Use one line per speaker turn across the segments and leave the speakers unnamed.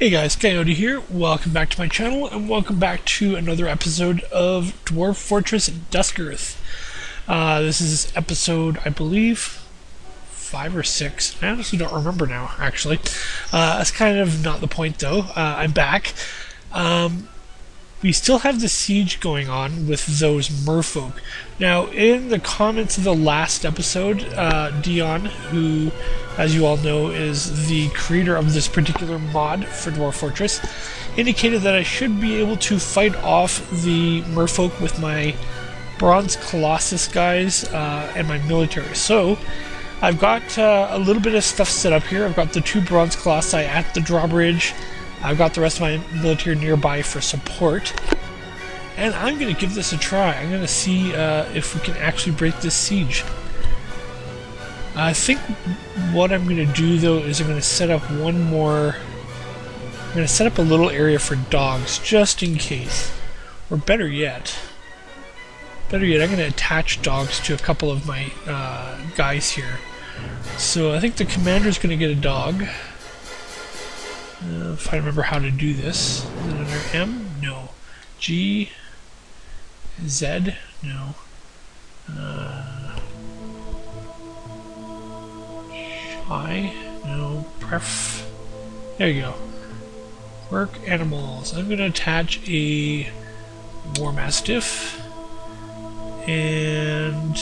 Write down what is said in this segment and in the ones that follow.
Hey guys, Coyote here. Welcome back to my channel, and welcome back to another episode of Dwarf Fortress Duskearth. This is episode, I believe, 5 or 6. I honestly don't remember now, actually. That's kind of not the point, though. I'm back. We still have the siege going on with those merfolk. Now, in the comments of the last episode, Deon, who, as you all know, is the creator of this particular mod for Dwarf Fortress, indicated that I should be able to fight off the merfolk with my Bronze Colossus guys and my military. So, I've got a little bit of stuff set up here. I've got the 2 Bronze Colossi at the drawbridge. I've got the rest of my military nearby for support. And I'm going to give this a try. I'm going to see if we can actually break this siege. I think what I'm going to do, though, is I'm going to set up one more... I'm going to set up a little area for dogs, just in case. Or better yet, I'm going to attach dogs to a couple of my guys here. So I think the commander's going to get a dog. If I remember how to do this. Is it under M? No. G? Z? No. I? No. Pref? There you go. Work animals. I'm going to attach a War Mastiff. And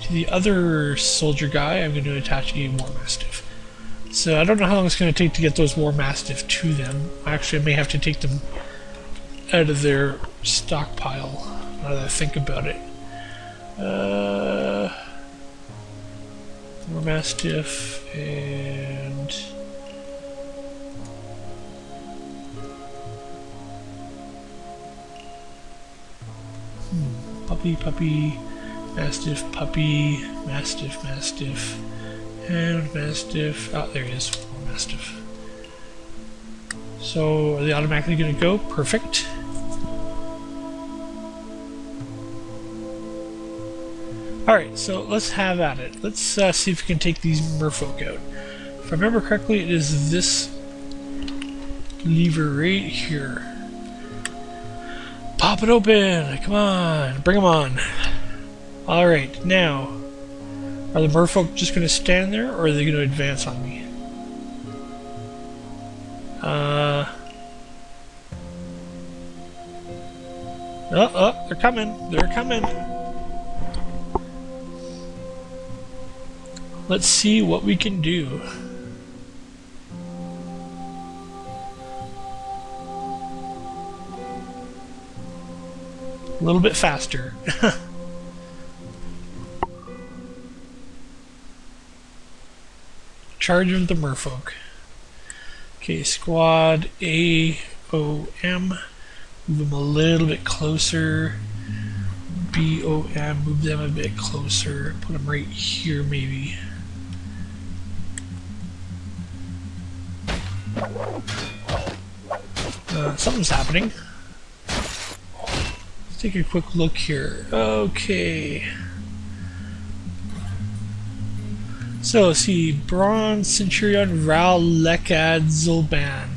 to the other soldier guy, I'm going to attach a War Mastiff. So I don't know how long it's going to take to get those War Mastiff to them. Actually, I may have to take them out of their stockpile, now that I think about it. War Mastiff and... Puppy, Mastiff, puppy, Mastiff, and Mastiff. Oh, there he is. Mastiff. So, are they automatically going to go? Perfect. Alright, so let's have at it. Let's see if we can take these merfolk out. If I remember correctly, it is this lever right here. Pop it open! Come on! Bring them on! Alright, now... Are the merfolk just going to stand there, or are they going to advance on me? Oh, they're coming. They're coming. Let's see what we can do. A little bit faster. Charge of the merfolk. Okay, squad AOM. Move them a little bit closer. BOM, move them a bit closer. Put them right here, maybe. Something's happening. Let's take a quick look here. Okay. So, let's see, Bronze Centurion Ral Lekad Zulban.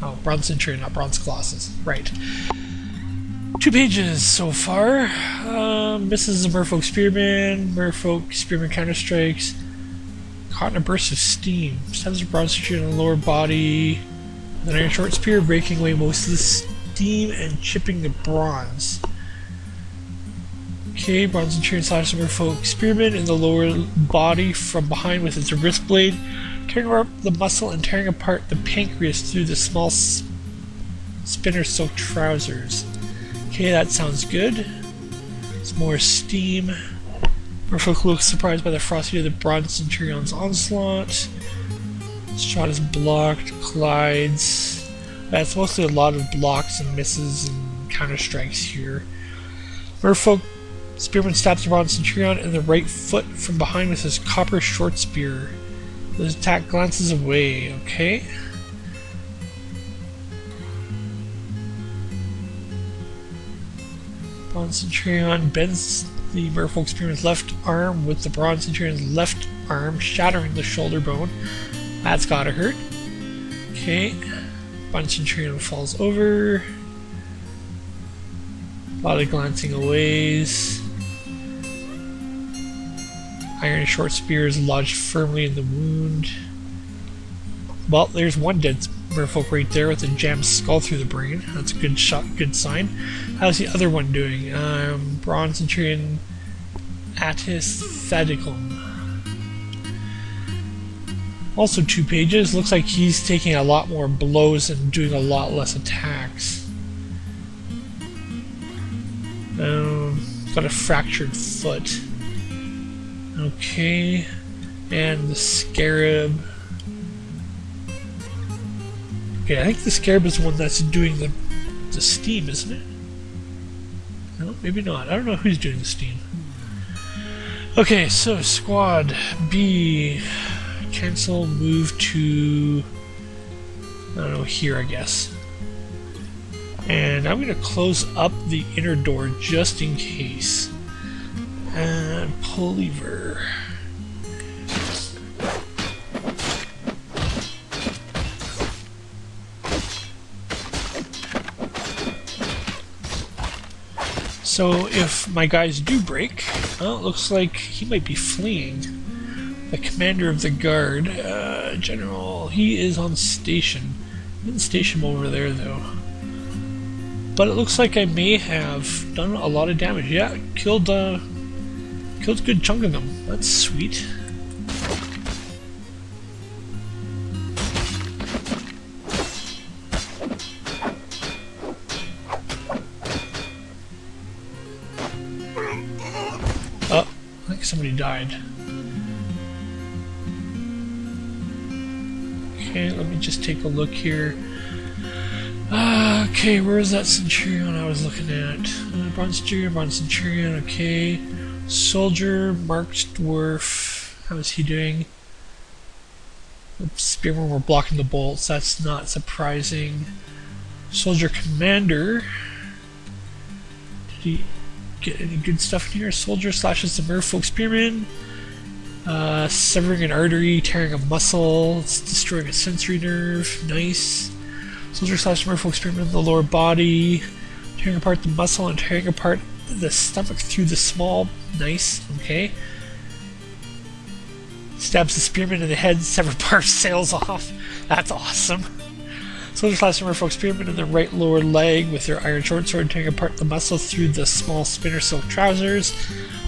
Oh, Bronze Centurion, not Bronze Colossus. Right. 2 pages so far. Misses a Merfolk Spearman counterstrikes. Caught in a burst of steam. Stabs a Bronze Centurion on the lower body. With an iron short spear, breaking away most of the steam and chipping the bronze. Okay, Bronze Centurion slashes Merfolk Spearman in the lower body from behind with its wrist blade, tearing up the muscle and tearing apart the pancreas through the small spinner silk trousers. Okay, that sounds good. Some more steam. Merfolk looks surprised by the ferocity of the Bronze Centurion's onslaught. This shot is blocked, collides. That's mostly a lot of blocks and misses and counter-strikes here. Merfolk Spearman stabs the Bronze Centurion in the right foot from behind with his copper short spear. The attack glances away, okay? Bronze Centurion bends the Merfolk Spearman's left arm with the Bronze Centurion's left arm, shattering the shoulder bone. That's gotta hurt. Okay. Bronze Centurion falls over. A lot of glancing aways. Iron short spear is lodged firmly in the wound. Well, there's one dead merfolk right there with a jammed skull through the brain. That's a good shot, good sign. How's the other one doing? Bronze Centurion Attis Thadicum. Also 2 pages. Looks like he's taking a lot more blows and doing a lot less attacks. Got a fractured foot. Okay. And the Scarab. Okay, I think the Scarab is the one that's doing the steam, isn't it? No, maybe not. I don't know who's doing the steam. Okay, so Squad B. Cancel, move to, I don't know, here I guess. And I'm going to close up the inner door just in case. And pull lever. So if my guys do break, well, it looks like he might be fleeing. The commander of the guard, General, he is on station. I didn't station him over there though. But it looks like I may have done a lot of damage. Yeah, killed a good chunk of them. That's sweet. Oh, I think somebody died. Okay, let me just take a look here. Okay, where is that Centurion I was looking at? Bronze Centurion, okay. Soldier, marked Dwarf. How is he doing? The Spearmen were blocking the bolts, that's not surprising. Soldier Commander. Did he get any good stuff in here? Soldier slashes the merfolk Spearman. Severing an artery, tearing a muscle, it's destroying a sensory nerve, nice. Soldier slash merfolk Spearman in the lower body, tearing apart the muscle and tearing apart the stomach through the small, nice, okay. Stabs the Spearman in the head, severed part sails off, that's awesome. Soldier slash merfolk Spearman in the right lower leg with their iron short sword, tearing apart the muscle through the small spinner silk trousers,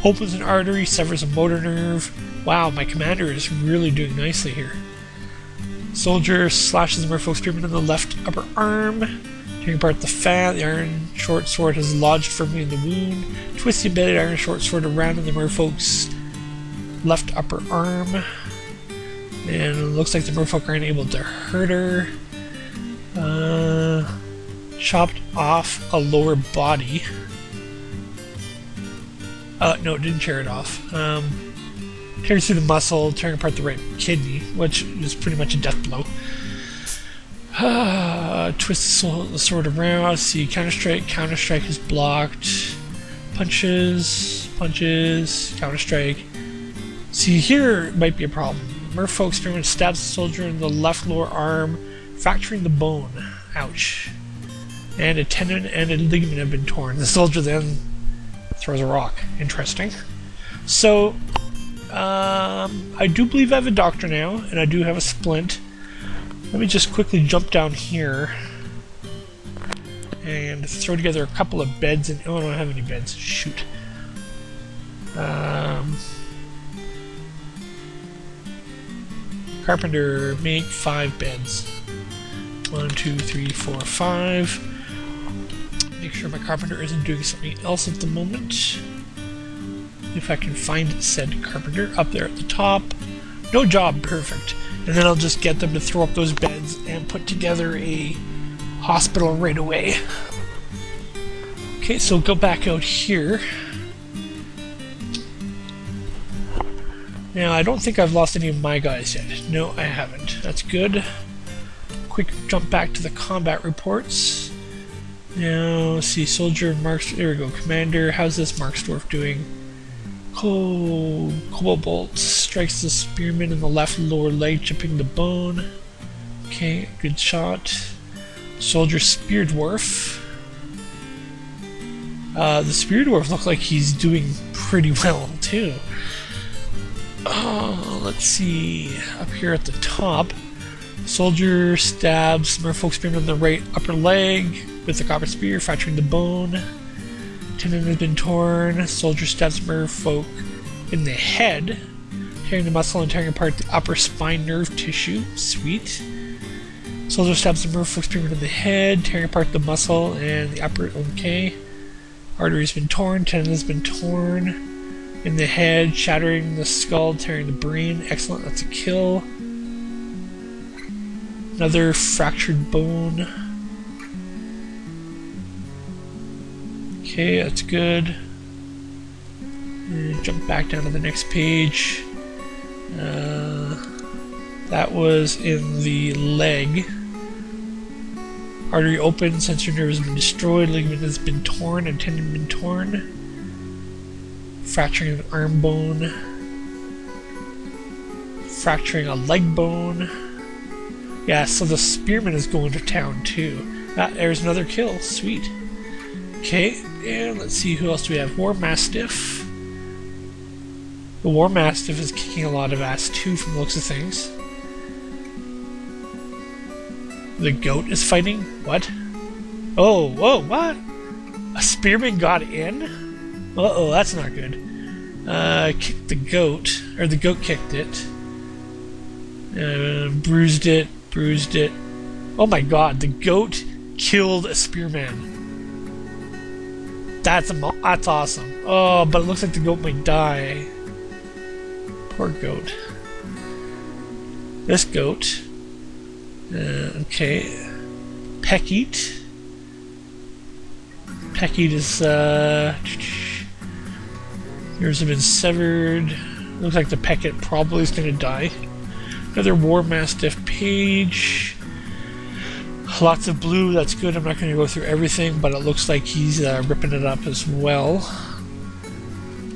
opens an artery, severs a motor nerve. Wow, my commander is really doing nicely here. Soldier slashes the merfolk Spearman in the left upper arm, tearing apart the fat. The iron short sword has lodged firmly in the wound. Twists the embedded iron short sword around in the merfolk's left upper arm. And it looks like the merfolk aren't able to hurt her. Chopped off a lower body. No, it didn't tear it off. Tears through the muscle, tearing apart the right kidney, which is pretty much a death blow. Twist the sword around. Let's see, counter-strike is blocked. Punches, counter-strike. See, here might be a problem. Merfolk Spearman stabs the soldier in the left lower arm, fracturing the bone. Ouch. And a tendon and a ligament have been torn. The soldier then throws a rock. Interesting. So, I do believe I have a doctor now, and I do have a splint. Let me just quickly jump down here and throw together a couple of beds. And oh, I don't have any beds. Shoot. Carpenter, make 5 beds. 1, 2, 3, 4, 5. Make sure my carpenter isn't doing something else at the moment. If I can find said carpenter up there at the top. No job, perfect. And then I'll just get them to throw up those beds and put together a hospital right away. Okay, so go back out here. Now, I don't think I've lost any of my guys yet. No, I haven't. That's good. Quick jump back to the combat reports. Now, let's see, soldier, marks, there we go, commander. How's this Marksdorf doing? Cobalt bolt strikes the spearman in the left lower leg, chipping the bone. Okay, good shot. Soldier Spear Dwarf. The Spear Dwarf looks like he's doing pretty well too. Let's see. Up here at the top, Soldier stabs Merfolk Spearman on the right upper leg with the copper spear, fracturing the bone. Tendon has been torn. Soldier stabs Merfolk in the head, tearing the muscle and tearing apart the upper spine nerve tissue. Sweet. Soldier stabs the Merfolk Spearman in the head, tearing apart the muscle and the upper. Okay. Artery has been torn. Tendon has been torn in the head, shattering the skull, tearing the brain. Excellent. That's a kill. Another fractured bone. Okay, that's good. And jump back down to the next page. That was in the leg. Artery open, sensory nerve has been destroyed, ligament has been torn, and tendon been torn. Fracturing an arm bone. Fracturing a leg bone. Yeah, so the spearman is going to town too. There's another kill. Sweet. Okay, and let's see who else do we have. War Mastiff. The War Mastiff is kicking a lot of ass too from the looks of things. The goat is fighting? What? Oh, whoa, what? A spearman got in? Uh-oh, that's not good. Kicked the goat, or the goat kicked it. Bruised it. Oh my god, the goat killed a spearman. That's awesome. Oh, but it looks like the goat might die. Poor goat. This goat. Okay. Peckeat. Peckeat is, ears have been severed. Looks like the Peckett probably is going to die. Another War Mastiff page. Lots of blue, that's good. I'm not going to go through everything, but it looks like he's ripping it up as well.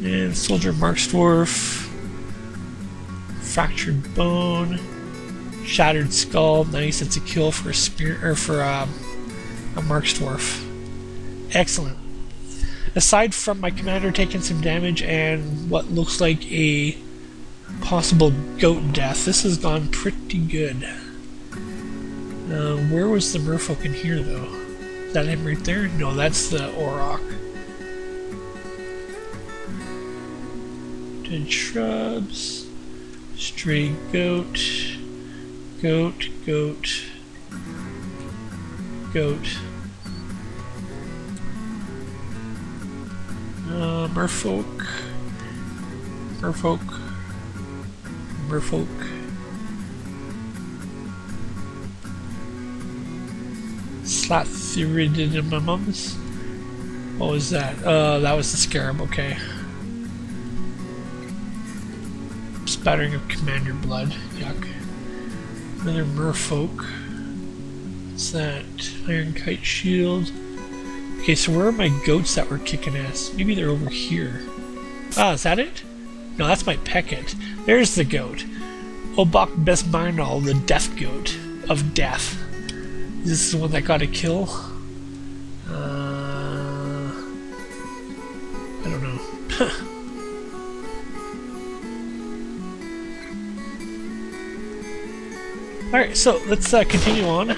And Soldier Marksdwarf. Fractured bone. Shattered skull. Nice, it's a kill for a spear, or for a Marksdwarf. Excellent. Aside from my commander taking some damage and what looks like a possible goat death, this has gone pretty good. Where was the merfolk in here, though? Is that him right there? No, that's the Auroch. Dead shrubs. Stray goat. Goat. Merfolk. Slathyrидimums. What was that? That was the scarab, okay. Spattering of commander blood. Yuck. Another merfolk. What's that? Iron kite shield. Okay, so where are my goats that were kicking ass? Maybe they're over here. Ah, is that it? No, that's my Peckett. There's the goat. Obak Besmarnal, the death goat of death. Is this the one that got a kill? I don't know. Alright, so let's continue on.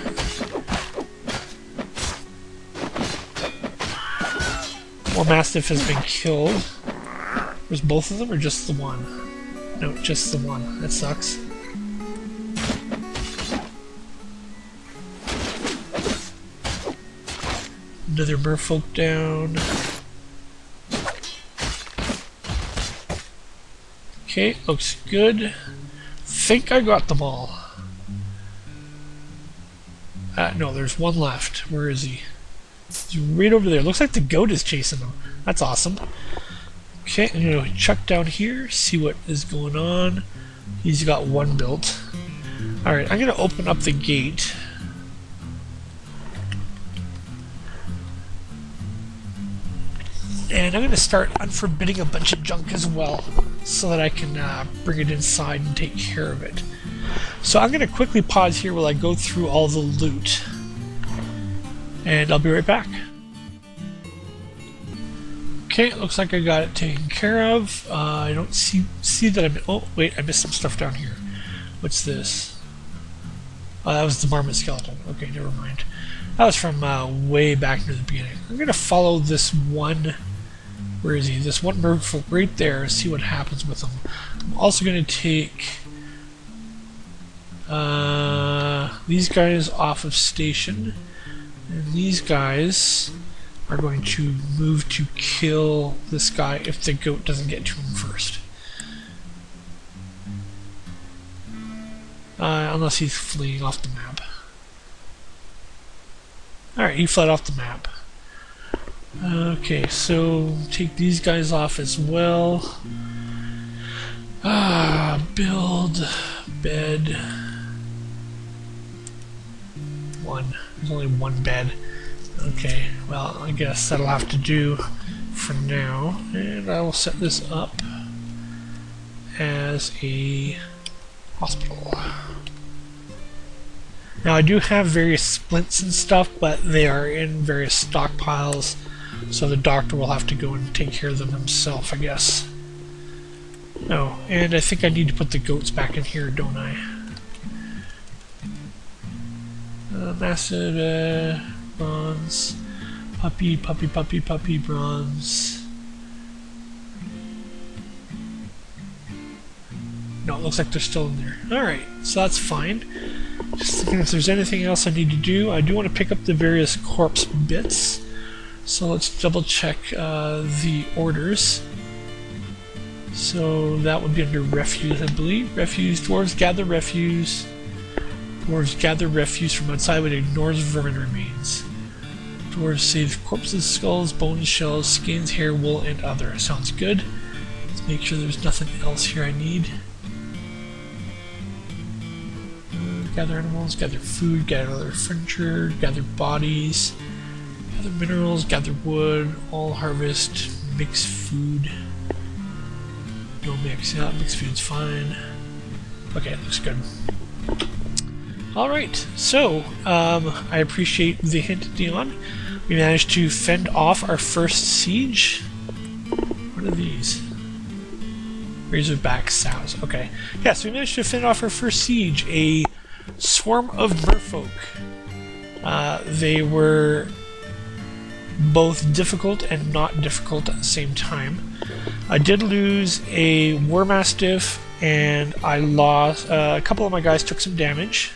War Mastiff has been killed. Was both of them or just the one? No, just the one. That sucks. Another merfolk down. Okay, looks good. Think I got them all. No, there's one left. Where is he? He's right over there. Looks like the goat is chasing him. That's awesome. Okay, I'm going to chuck down here, see what is going on. He's got one built. Alright, I'm going to open up the gate. And I'm going to start unforbidding a bunch of junk as well, so that I can bring it inside and take care of it. So I'm going to quickly pause here while I go through all the loot. and I'll be right back. Okay, it looks like I got it taken care of. I don't see that I'm... Oh, wait, I missed some stuff down here. What's this? Oh, that was the marmot skeleton. Okay, never mind. That was from way back near the beginning. I'm going to follow this one... Where is he? This one merfolk right there and see what happens with him. I'm also going to take these guys off of station. And these guys are going to move to kill this guy if the goat doesn't get to him first. Unless he's fleeing off the map. Alright, he fled off the map. Okay, so take these guys off as well. Build bed. One. There's only one bed. Okay, well, I guess that'll have to do for now. And I will set this up as a hospital. Now, I do have various splints and stuff, but they are in various stockpiles, so the doctor will have to go and take care of them himself, I guess. Oh, and I think I need to put the goats back in here, don't I? Massive bronze. Puppy, bronze. No, it looks like they're still in there. Alright, so that's fine. Just thinking if there's anything else I need to do. I do want to pick up the various corpse bits. So let's double check the orders. So that would be under refuse, I believe. Refuse. Dwarves gather refuse. Dwarves gather refuse from outside but ignores vermin remains. Dwarves save corpses, skulls, bones, shells, skins, hair, wool, and other. Sounds good. Let's make sure there's nothing else here I need. Gather animals, gather food, gather other furniture, gather bodies, gather minerals, gather wood, all harvest, mix food. No mix, yeah, mixed food's fine. Okay, it looks good. Alright, so, I appreciate the hint, Deon. We managed to fend off our first siege. What are these? Razorback sows, okay. Yes, we managed to fend off our first siege, a swarm of merfolk. They were both difficult and not difficult at the same time. I did lose a war mastiff, and I lost a couple of my guys took some damage.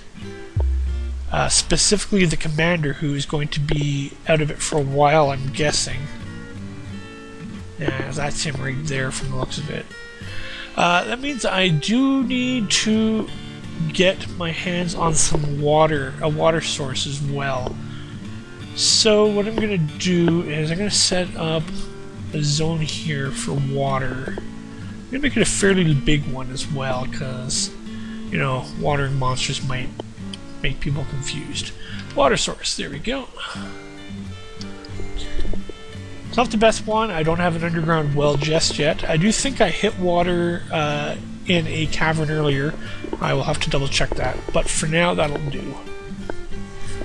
Specifically the commander, who is going to be out of it for a while, I'm guessing. Yeah, that's him right there from the looks of it. That means I do need to get my hands on some water, a water source as well. So what I'm going to do is I'm going to set up a zone here for water. I'm going to make it a fairly big one as well, because, you know, watering monsters might make people confused. Water source, there we go. It's not the best one. I don't have an underground well just yet. I do think I hit water in a cavern earlier. I will have to double check that, but for now that'll do.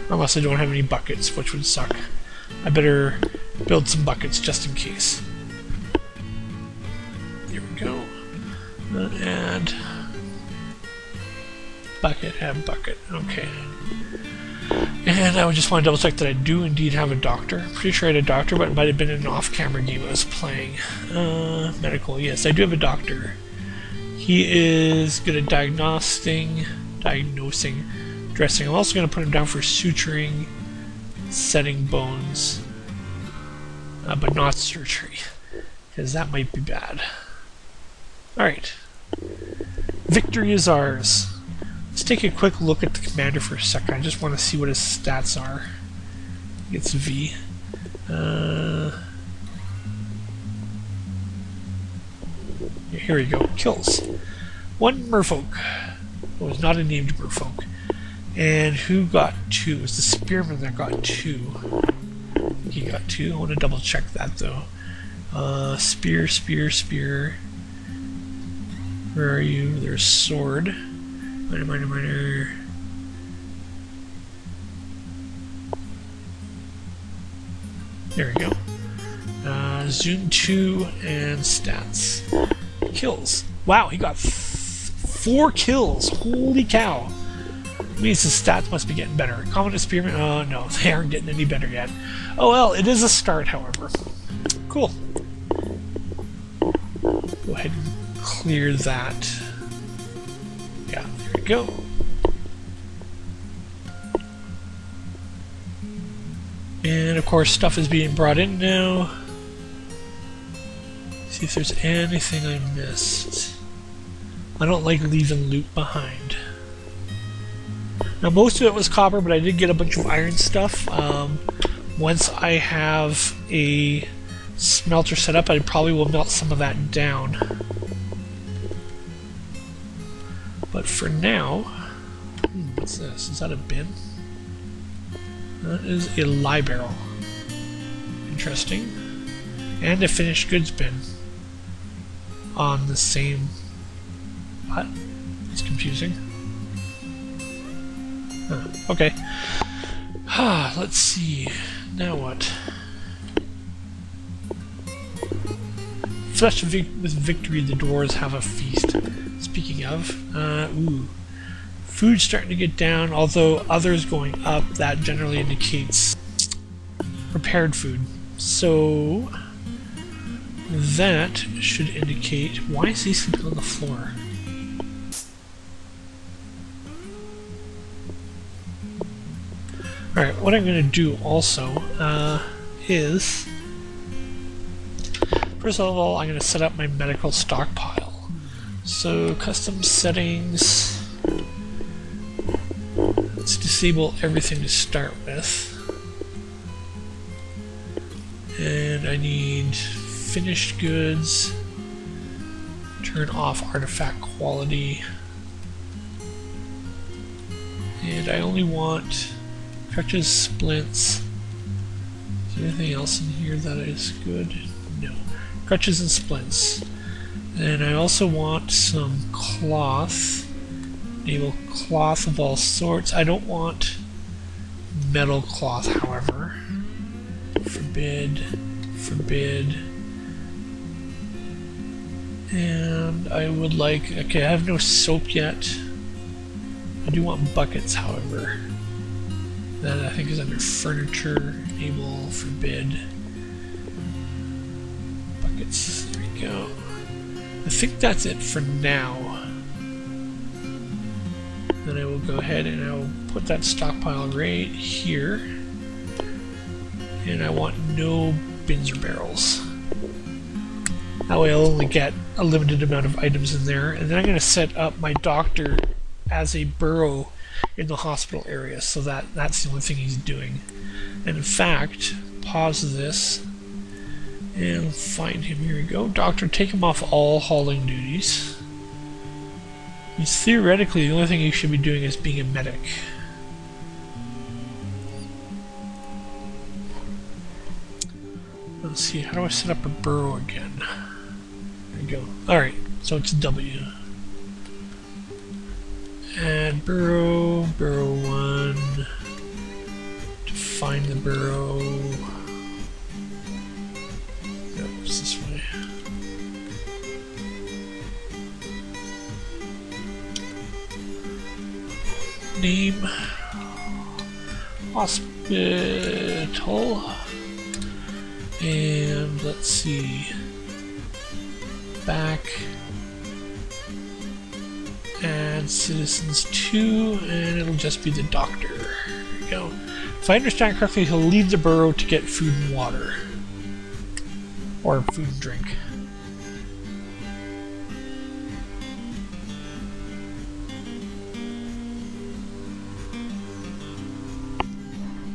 Unless I don't have any buckets, which would suck. I better build some buckets just in case. There we go. And bucket, add bucket. Okay. And I would just want to double check that I do indeed have a doctor. I'm pretty sure I had a doctor, but it might have been an off-camera game I was playing. Medical, yes, I do have a doctor. He is good at diagnosing, dressing. I'm also going to put him down for suturing, setting bones, but not surgery, because that might be bad. Alright. Victory is ours. Let's take a quick look at the commander for a second. I just want to see what his stats are. It's V. Here we go. Kills. One merfolk. It was not a named merfolk. And who got 2? It was the spearman that got 2. I think he got 2. I want to double check that though. Spear. Where are you? There's sword. Minor. There we go. Zoom 2 and stats. Kills. Wow, he got 4 kills. Holy cow. Means his stats must be getting better. Common experiment. Oh no, they aren't getting any better yet. Oh well, it is a start, however. Cool. Go ahead and clear that. Yeah, there we go. And of course, stuff is being brought in now. See if there's anything I missed. I don't like leaving loot behind. Now, most of it was copper, but I did get a bunch of iron stuff. Once I have a smelter set up, I probably will melt some of that down. But for now, what's this? Is that a bin? That is a lye barrel. Interesting. And a finished goods bin. On the same... What? It's confusing. Huh, okay. Let's see. Now what? Flushed with victory, the dwarves have a feast. Speaking of, ooh. Food's starting to get down, although others going up, that generally indicates prepared food. So that should indicate... Why is he sleeping on the floor? Alright, what I'm going to do also is... First of all, I'm going to set up my medical stockpile. So, custom settings... Let's disable everything to start with. And I need finished goods. Turn off artifact quality. And I only want crutches, splints. Is there anything else in here that is good? No. Crutches and splints. And I also want some cloth. Enable cloth of all sorts. I don't want metal cloth, however. Forbid. Forbid. And I would like... Okay, I have no soap yet. I do want buckets, however. That I think is under furniture. Enable. Forbid. Buckets. There we go. I think that's it for now. Then I will go ahead and I will put that stockpile right here. And I want no bins or barrels. That way I'll only get a limited amount of items in there. And then I'm going to set up my doctor as a burrow in the hospital area, so that's the only thing he's doing. And in fact, pause this and find him. Here we go. Doctor, take him off all hauling duties. He's theoretically, the only thing he should be doing is being a medic. Let's see, how do I set up a burrow again? There we go. Alright, so it's W. Add burrow, burrow 1. Define the burrow. Yep, it's this way. Name hospital, and let's see, back, add citizens 2, and it'll just be the doctor. There we go. If I understand correctly, he'll leave the burrow to get food and water, or food and drink.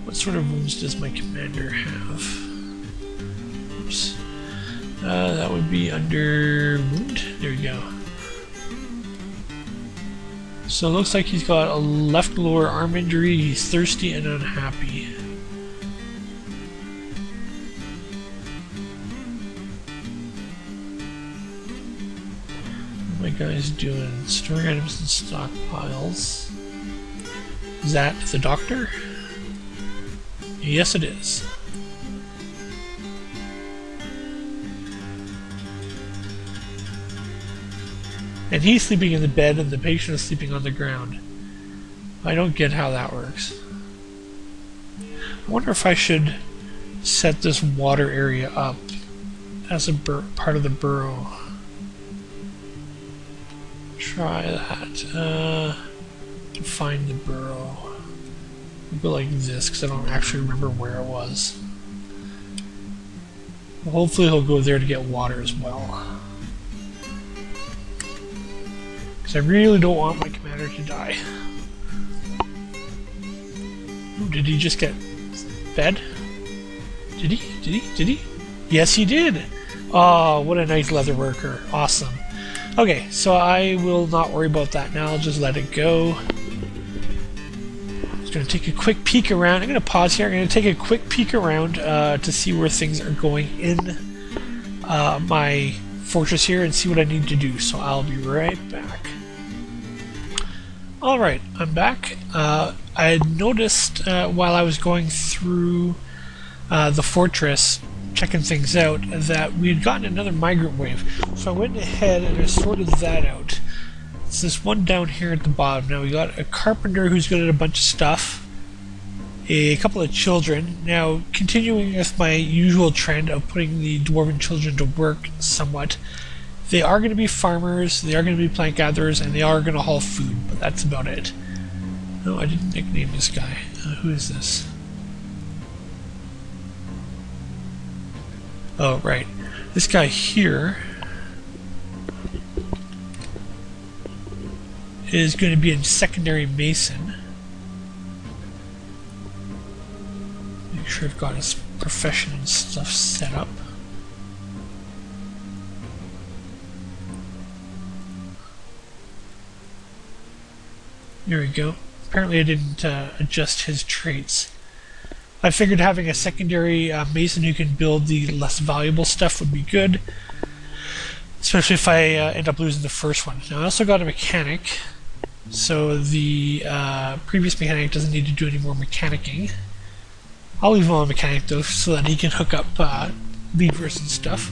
What sort of wounds does my commander have? Oops. That would be under wound. There we go. So it looks like he's got a left lower arm injury. He's thirsty and unhappy. What are my guys doing? Storing items in stockpiles. Is that the doctor? Yes, it is. And he's sleeping in the bed and the patient is sleeping on the ground. I don't get how that works. I wonder if I should set this water area up as a part of the burrow. Try that. Find the burrow. We'll go like this because I don't actually remember where it was. Well, hopefully he'll go there to get water as well. Because I really don't want my commander to die. Ooh, did he just get fed? Did he? Did he? Did he? Yes, he did! Oh, what a nice leather worker. Awesome. Okay, so I will not worry about that now. I'll just let it go. Just going to take a quick peek around. I'm going to pause here. I'm going to take a quick peek around to see where things are going in my fortress here and see what I need to do. So I'll be right back. Alright, I'm back. I had noticed while I was going through the fortress, checking things out, that we had gotten another migrant wave. So I went ahead and I sorted that out. It's this one down here at the bottom. Now we got a carpenter who's good at a bunch of stuff, a couple of children. Now, continuing with my usual trend of putting the dwarven children to work somewhat, they are going to be farmers, they are going to be plant gatherers, and they are going to haul food, but that's about it. No, I didn't nickname this guy. Who is this? Oh, right. This guy here is going to be a secondary mason. Make sure I've got his profession and stuff set up. There we go. Apparently I didn't adjust his traits. I figured having a secondary mason who can build the less valuable stuff would be good, especially if I end up losing the first one. Now I also got a mechanic, so the previous mechanic doesn't need to do any more mechanicking. I'll leave him on mechanic though, so that he can hook up levers and stuff.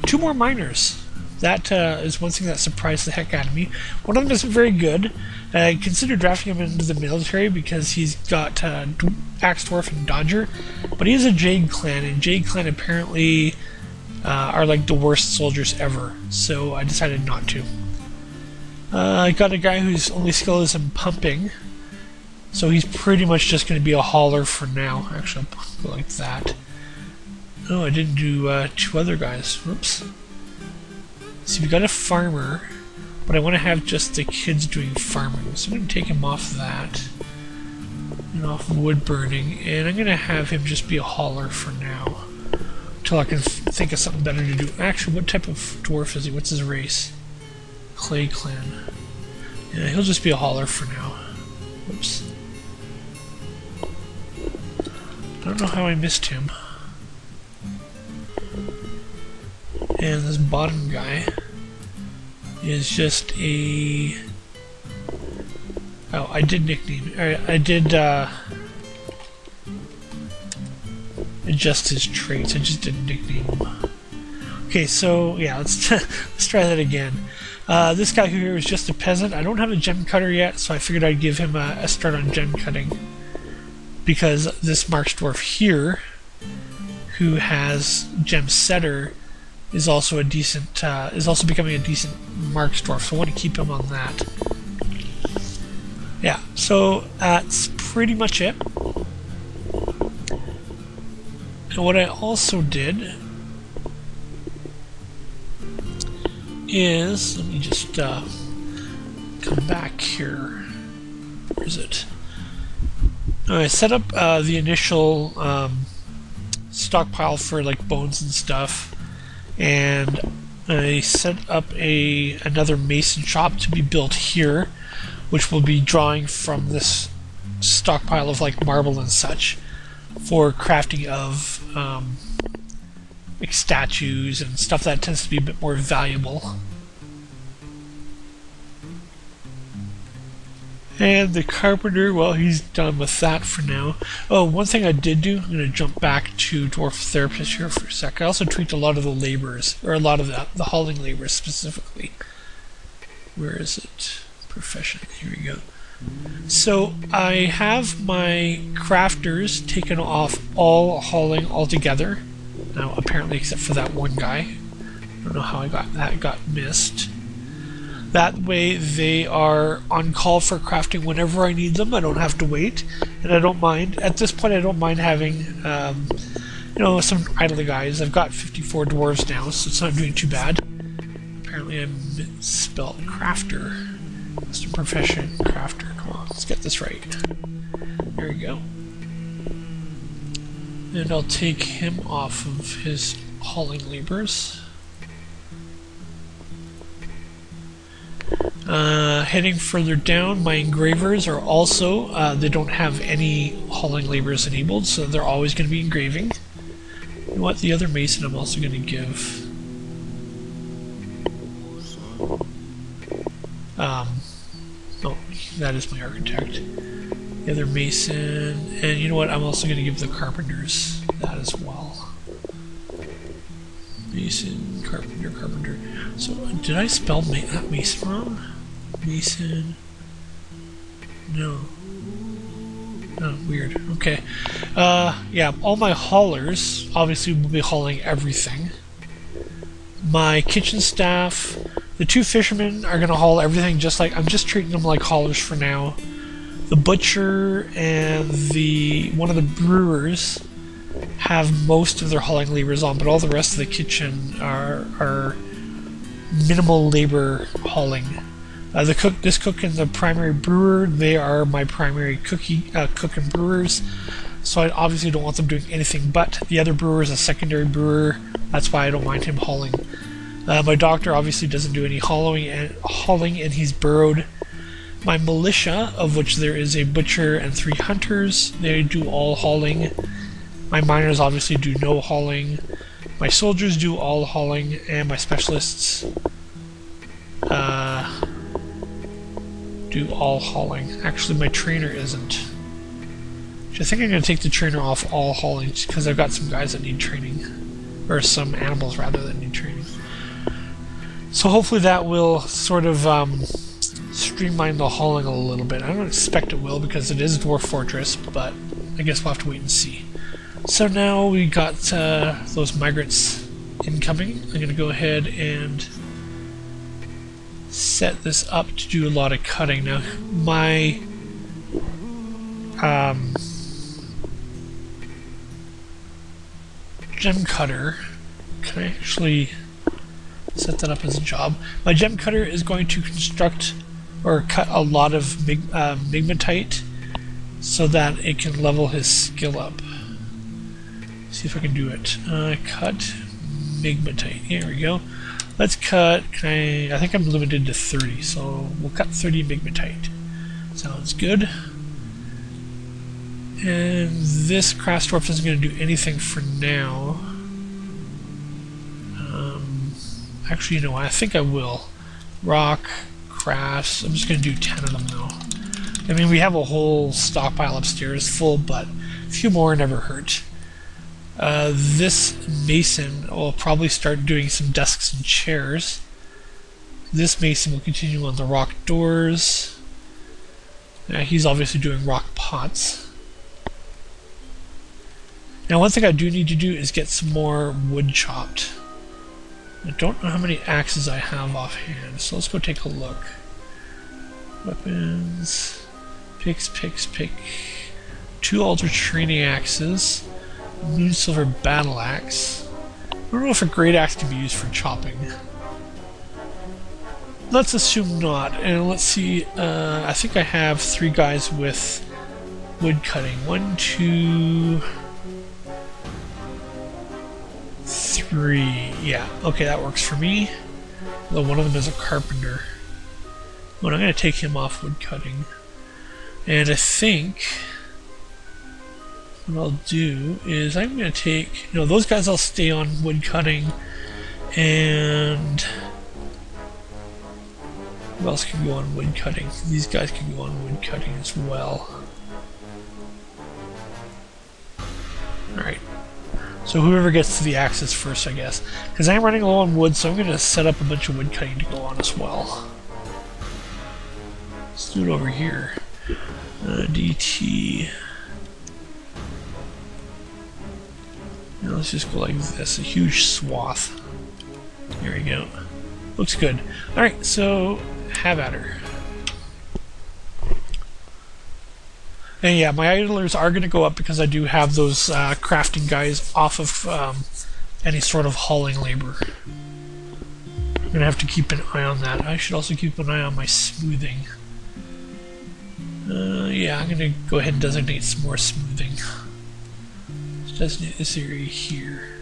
2 more miners. That is one thing that surprised the heck out of me. One of them isn't very good. I considered drafting him into the military because he's got Axe Dwarf and Dodger, but he is a Jade Clan, and Jade Clan apparently are like the worst soldiers ever, so I decided not to. I got a guy whose only skill is in pumping, so he's pretty much just going to be a hauler for now. Actually, I'll go like that. Oh, I didn't do 2 other guys. Whoops. See, we got a farmer, but I want to have just the kids doing farming, so I'm going to take him off that, and off wood burning, and I'm going to have him just be a hauler for now, until I can think of something better to do. Actually, what type of dwarf is he? What's his race? Clay Clan. Yeah, he'll just be a hauler for now. Whoops. I don't know how I missed him. And this bottom guy is just a... Oh, I did nickname... I did adjust his traits. I just didn't nickname him. Okay, so yeah, let's let's try that again. This guy here is just a peasant. I don't have a gem cutter yet, so I figured I'd give him a start on gem cutting, because this Marks Dwarf here, who has gem setter, is also a decent, is also becoming a decent Marks Dwarf, so I want to keep him on that. Yeah, so that's pretty much it. And what I also did is, let me just come back here. Where is it? I set up the initial stockpile for like bones and stuff, and I set up another mason shop to be built here, which will be drawing from this stockpile of like marble and such for crafting of like statues and stuff that tends to be a bit more valuable. And the carpenter, well, he's done with that for now. Oh, one thing I did do, I'm going to jump back to Dwarf Therapist here for a sec. I also tweaked a lot of the laborers, or a lot of the hauling laborers specifically. Where is it? Profession. Here we go. So I have my crafters taken off all hauling altogether. Now, apparently, except for that one guy. I don't know how that got missed. That way, they are on call for crafting whenever I need them. I don't have to wait, and I don't mind. At this point, I don't mind having, some idle guys. I've got 54 dwarves now, so it's not doing too bad. Apparently, I misspelled crafter. Mr. Profession crafter. Come on, let's get this right. There we go. And I'll take him off of his hauling labors. Heading further down, my engravers are also, they don't have any hauling labors enabled, so they're always going to be engraving. You know what, the other mason I'm also going to give. Oh, that is my architect. The other mason, and you know what, I'm also going to give the carpenters that as well. Mason, carpenter, carpenter. So, did I spell that mason wrong? Mason. No. Oh, weird. Okay. Yeah, all my haulers obviously will be hauling everything. My kitchen staff, the two fishermen are going to haul everything just like, I'm just treating them like haulers for now. The butcher and one of the brewers have most of their hauling labors on, but all the rest of the kitchen are minimal labor hauling. This cook and the primary brewer, they are my primary cook and brewers, so I obviously don't want them doing anything but. The other brewer is a secondary brewer, that's why I don't mind him hauling. My doctor obviously doesn't do any hauling, and he's burrowed. My militia, of which there is a butcher and 3 hunters, they do all hauling. My miners obviously do no hauling. My soldiers do all hauling, and my specialists do all hauling. Actually, my trainer isn't. I think I'm going to take the trainer off all hauling because I've got some guys that need training. Or some animals, rather, that need training. So hopefully that will sort of streamline the hauling a little bit. I don't expect it will because it is Dwarf Fortress, but I guess we'll have to wait and see. So now we got those migrants incoming. I'm going to go ahead and set this up to do a lot of cutting. Now, my gem cutter, can I actually set that up as a job? My gem cutter is going to construct or cut a lot of migmatite so that it can level his skill up. See if I can do it. Cut migmatite. Here we go. Let's cut. I think I'm limited to 30, so we'll cut 30 migmatite. Sounds good. And this craft dwarf isn't going to do anything for now. Actually, you know what? I think I will. Rock, crafts. I'm just going to do 10 of them though. I mean, we have a whole stockpile upstairs full, but a few more never hurt. This mason will probably start doing some desks and chairs. This mason will continue on the rock doors. He's obviously doing rock pots. Now, one thing I do need to do is get some more wood chopped. I don't know how many axes I have offhand, so let's go take a look. Weapons. Picks. 2 altar training axes. Moon silver battle axe. I don't know if a great axe can be used for chopping. Let's assume not, and let's see. I think I have 3 guys with wood cutting. 1, 2, 3. Yeah, okay, that works for me. Though one of them is a carpenter. Well, I'm going to take him off wood cutting. And I think what I'll do is I'm going to take, those guys I'll stay on wood cutting, and who else can go on wood cutting? These guys can go on wood cutting as well. Alright, so whoever gets to the axes first, I guess. Because I'm running low on wood, so I'm going to set up a bunch of wood cutting to go on as well. Let's do it over here. DT. Now let's just go like this, a huge swath. There we go. Looks good. Alright, so have at her. And yeah, my idlers are going to go up because I do have those crafting guys off of any sort of hauling labor. I'm going to have to keep an eye on that. I should also keep an eye on my smoothing. Yeah, I'm going to go ahead and designate some more smoothing. Let's designate this area here.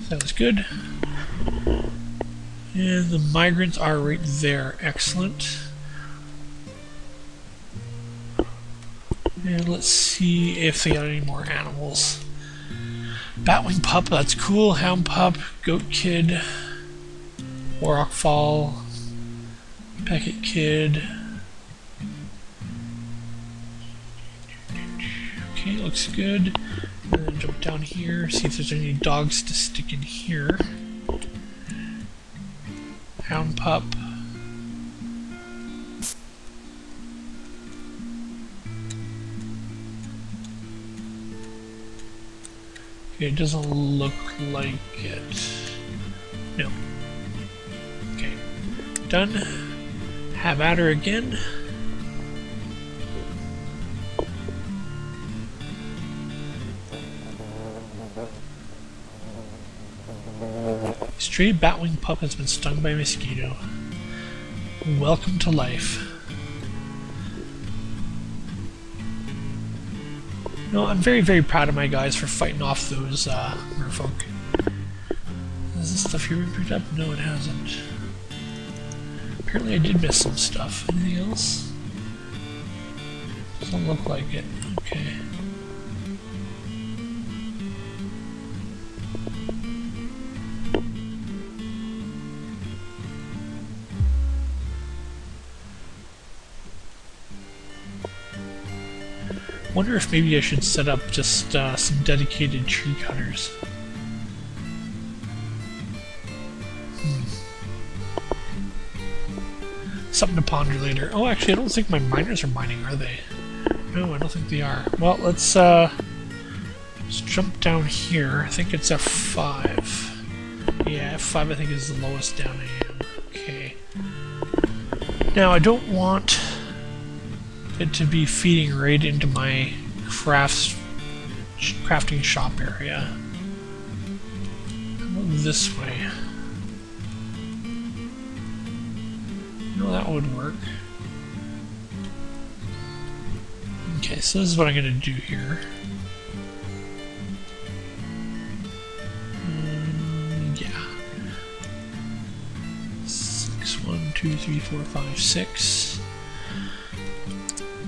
Sounds good. And the migrants are right there. Excellent. And let's see if they got any more animals. Batwing pup, that's cool. Hound pup, goat kid, Warrock fall, Peckett kid. Okay, looks good. And then jump down here, see if there's any dogs to stick in here. Hound pup. Okay, it doesn't look like it. No. Okay. Done. Have at her again. Stray batwing pup has been stung by a mosquito. Welcome to life. No, I'm very, very proud of my guys for fighting off those merfolk. Has this stuff here been picked up? No, it hasn't. Apparently I did miss some stuff. Anything else? Doesn't look like it. Okay. Wonder if maybe I should set up just some dedicated tree cutters. Something to ponder later. Oh, actually, I don't think my miners are mining, are they? No, I don't think they are. Well, let's jump down here. I think it's F5. Yeah, F5 I think is the lowest down I am. Okay. Now, I don't want it to be feeding right into my crafting shop area. Go this way. No, that would work. Okay, so this is what I'm going to do here. Yeah. 6, 1, 2, 3, 4, 5, 6.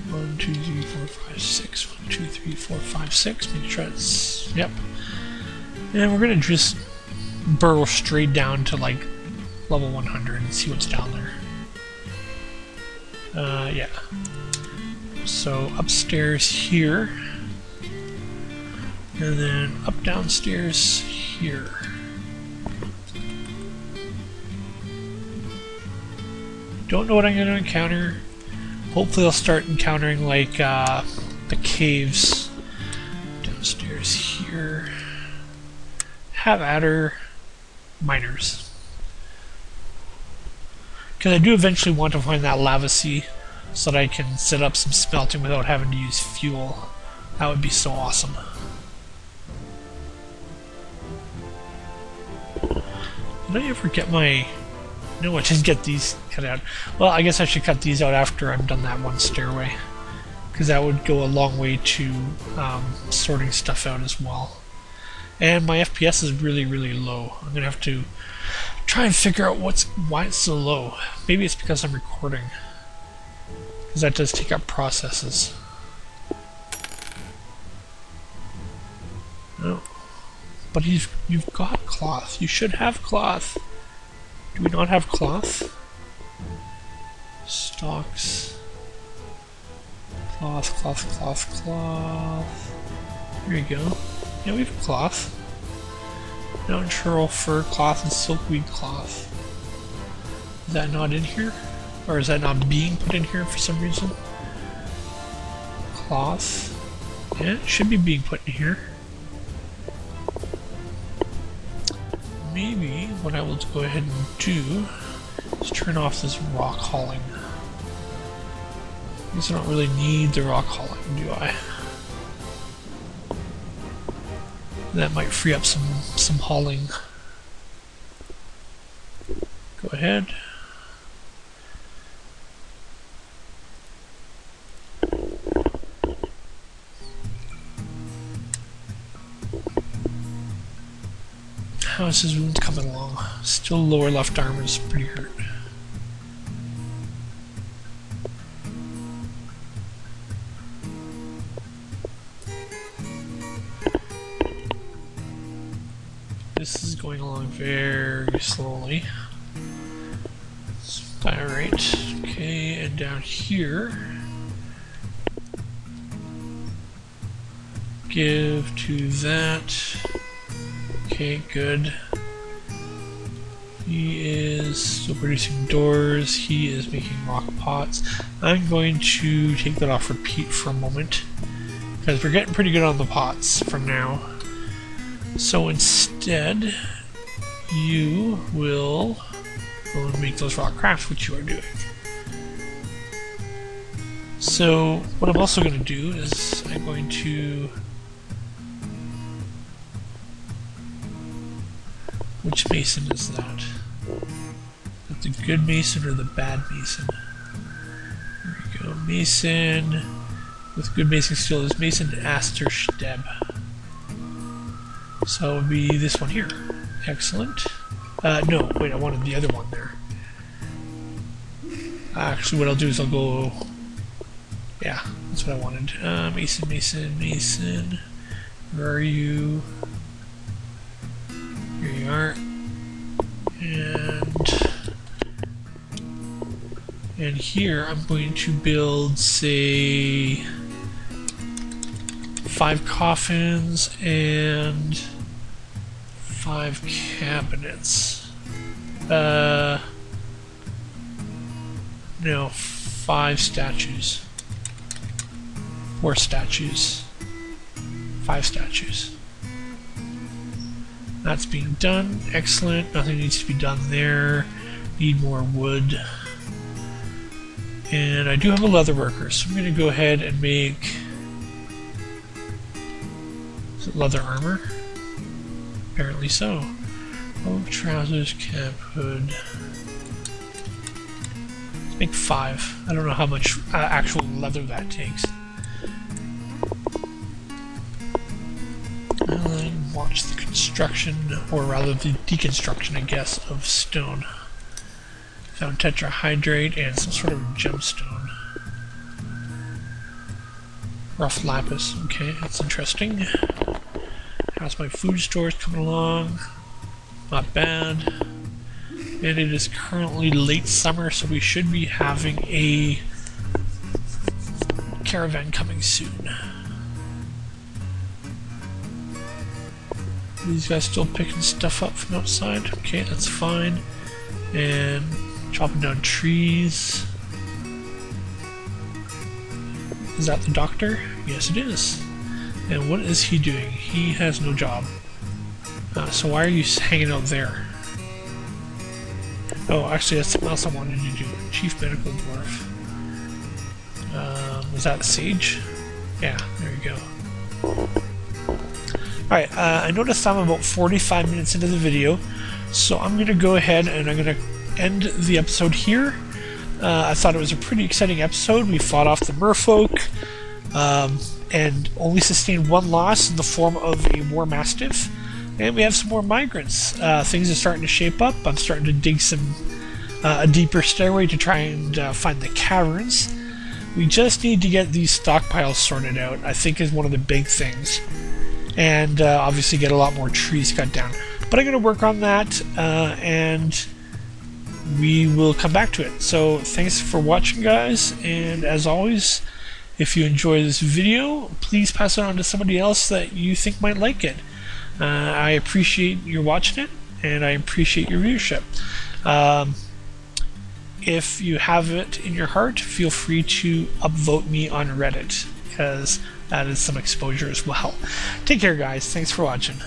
1, 2, 3, 4, 5, 6. 1, 2, 3, 4, 5, 6. Make sure it's... Yep. And we're going to just burrow straight down to like level 100 and see what's down there. Yeah. So upstairs here. And then up downstairs here. Don't know what I'm going to encounter. Hopefully I'll start encountering like the caves downstairs here. Have at her. Miners. Because I do eventually want to find that lava sea so that I can set up some smelting without having to use fuel. That would be so awesome. Did I ever get my... No, I didn't get these cut out. Well, I guess I should cut these out after I've done that one stairway. Because that would go a long way to sorting stuff out as well. And my FPS is really, really low. I'm going to have to try and figure out why it's so low. Maybe it's because I'm recording. Because that does take up processes. No. But you've got cloth. You should have cloth. Do we not have cloth? Stocks. Cloth, cloth, cloth, cloth. There you go. Yeah, we have cloth. Natural fur cloth and silkweed cloth. Is that not in here? Or is that not being put in here for some reason? Cloth. Yeah, it should be being put in here. Maybe what I will go ahead and do is turn off this rock hauling. I guess I don't really need the rock hauling, do I? That might free up some hauling. Go ahead. How is his wounds coming along? Still lower left arm is pretty hurt. This is going along very slowly. Alright, okay, and down here, give to that. Okay, good. He is still producing doors. He is making rock pots. I'm going to take that off repeat for a moment because we're getting pretty good on the pots for now. So instead, you will go and make those rock crafts, which you are doing. So what I'm also going to do is I'm going to... Which mason is that? Is that the good mason or the bad mason? There we go. Mason with good mason skill is Mason Aster Steb. So it would be this one here. Excellent. No, wait, I wanted the other one there. Actually, what I'll do is I'll go... Yeah, that's what I wanted. Mason, Mason, Mason. Where are you? Here you are. And here I'm going to build, say, 5 coffins and 5 cabinets. No, 5 statues. 4 statues. 5 statues. That's being done. Excellent. Nothing needs to be done there. Need more wood. And I do have a leather worker, so I'm going to go ahead and make... Is it leather armor? Apparently so. Oh, trousers, cap, hood. Let's make 5. I don't know how much actual leather that takes. And then watch the construction, or rather the deconstruction, I guess, of stone. Found tetrahydrate and some sort of gemstone. Rough lapis. Okay, that's interesting. How's my food stores coming along? Not bad. And it is currently late summer, so we should be having a caravan coming soon. These guys still picking stuff up from outside. Okay, that's fine. And chopping down trees. Is that the doctor? Yes, it is. And what is he doing? He has no job. So why are you hanging out there? Oh, actually, that's something else I wanted to do. Chief Medical Dwarf. Was that Sage? Yeah, there you go. Alright, I noticed I'm about 45 minutes into the video, so I'm going to go ahead and I'm going to end the episode here. I thought it was a pretty exciting episode. We fought off the merfolk, and only sustained 1 loss in the form of a war mastiff. And we have some more migrants. Things are starting to shape up. I'm starting to dig a deeper stairway to try and find the caverns. We just need to get these stockpiles sorted out, I think, is one of the big things. And obviously get a lot more trees cut down. But I'm going to work on that, and we will come back to it. So thanks for watching, guys, and as always, if you enjoy this video, please pass it on to somebody else that you think might like it. I appreciate your watching it, and I appreciate your viewership. if you have it in your heart, feel free to upvote me on Reddit, as that is some exposure as well. Take care, guys. Thanks for watching.